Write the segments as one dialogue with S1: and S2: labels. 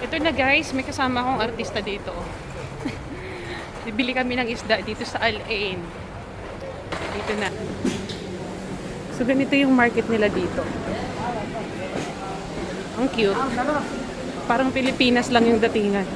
S1: Ito na guys, may kasama akong artista dito. Bibili kami ng isda dito sa Al-Ain. Dito na. So ganito yung market nila dito. Ang cute. Parang Pilipinas lang yung datingan.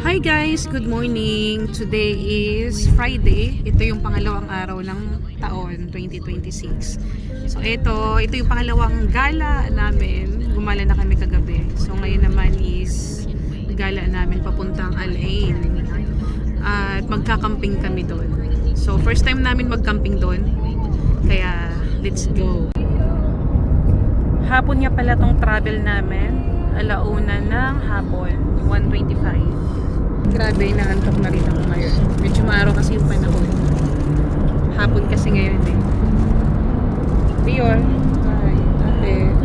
S1: Hi guys! Good morning! Today is Friday. Ito yung pangalawang araw ng taon, 2026. So ito yung pangalawang gala namin. Gumala na kami kagabi. So ngayon naman is gala namin papuntang Al-Ain. At magkakamping kami doon. So first time namin magcamping doon. Kaya let's go! Hapon nga pala tong travel namin. Alauna ng hapon, 1:25. Grabe, inaantok na rin ako ngayon. Medyo maaraw kasi yung panahon. Hapon kasi ngayon eh. Dior. Ay, ate.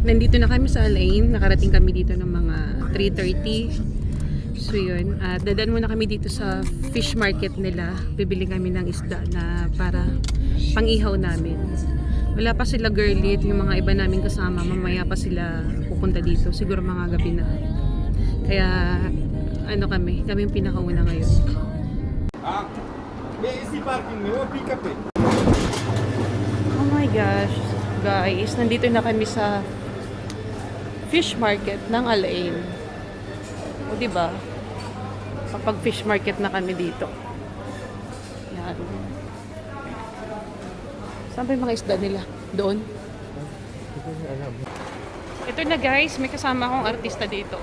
S1: Nandito na kami sa Al-Ain. Nakarating kami dito ng mga 3:30. So yun. At dadaan muna kami dito sa fish market nila. Bibili kami ng isda na para pang-ihaw namin. Wala pa sila girly. Ito yung mga iba namin kasama. Mamaya pa sila pupunta dito. Siguro mga gabi na. Kaya kami yung pinakauna ngayon. Oh my gosh. Guys, nandito na kami sa fish market ng Al-Ain. O diba? Kapag fish market na kami dito. Yan. Saan ba yung mga isda nila? Doon? Ito na guys, may kasama akong artista dito.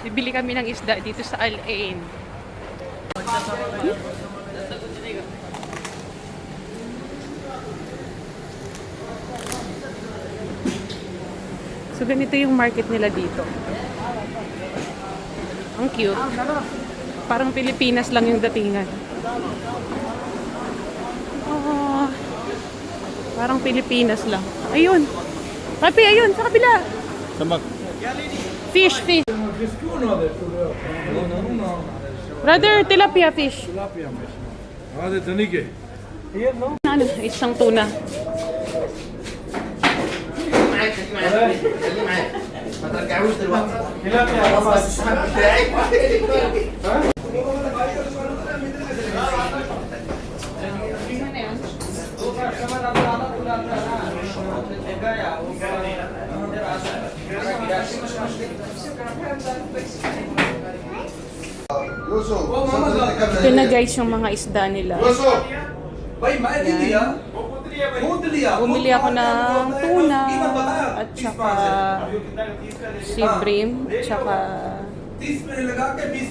S1: Bibili kami ng isda dito sa Al-Ain. So ganito yung market nila dito. Ang cute. Parang Pilipinas lang yung datingan. Parang Pilipinas lang. Ayun. Papi, ayun, sa kabila. Fish. Brother, tilapia fish. Ano? Isang tuna.
S2: ما ترجعوش دلوقتي خلاص السحاب بتاعي
S1: Ito na guys yung mga isda nila. Bumili ako ng tuna at saka sibrim, saka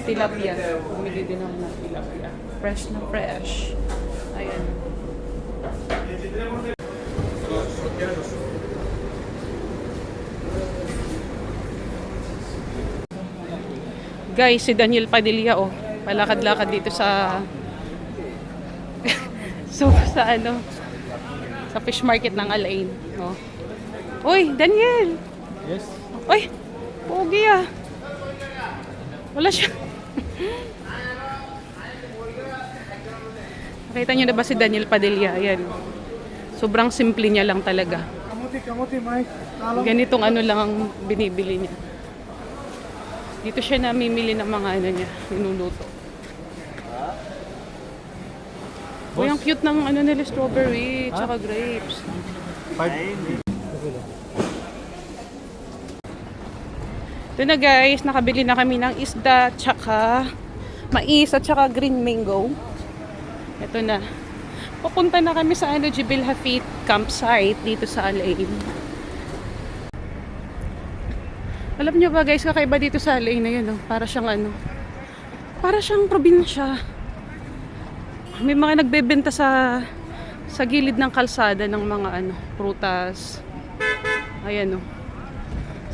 S1: tilapia. Bumili din ako ng tilapia. Fresh na fresh. Ayan. Guys, si Daniel Padilla palakad-lakad dito sa sa fish market ng Al-Ain. Uy, Daniel!
S3: Yes?
S1: Uy, pogi ah. Wala siya. Nakita niyo na ba si Daniel Padilla? Ayan. Sobrang simple niya lang talaga.
S3: Kamuti, Mike.
S1: Ganitong lang ang binibili niya. Dito siya namimili ng mga niya, niluluto. Uy, ang cute ng nila, strawberry, tsaka grapes.
S3: 5.
S1: Ito na guys, nakabili na kami ng isda, tsaka mais, at tsaka green mango. Ito na. Pupunta na kami sa Jibil Hafid campsite dito sa Al-Ain. Alam niyo ba guys, kakaiba dito sa Al-Ain na yun. Para siyang para siyang probinsya. May mga nagbebenta sa gilid ng kalsada ng mga prutas. Ayan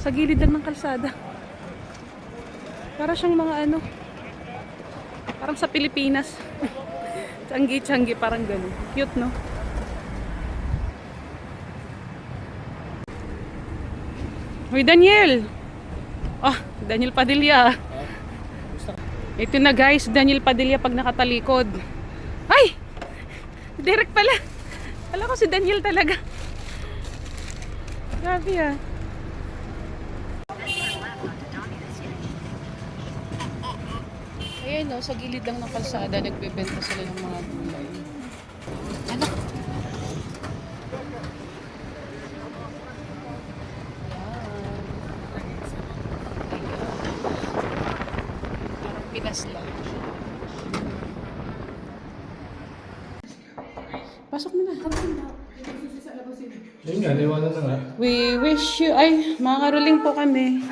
S1: Sa gilid lang ng kalsada. Para siyang mga ano, parang sa Pilipinas. Tiyanggi-tiyanggi, parang gano'n. Cute, no? Uy, Daniel! Ah, Daniel Padilla. Ito na guys, Daniel Padilla pag nakatalikod. Ay! Derek pala. Alam ko si Daniel talaga. Grabe ah. Ayan no, sa gilid lang ng kalsada, nagbebenta sila ng mga gulay. Anak! Parang Pinas lang. Pasok mo na.
S2: Yun nga, liwanag na nga.
S1: We wish you, ay, mga karuling po kami.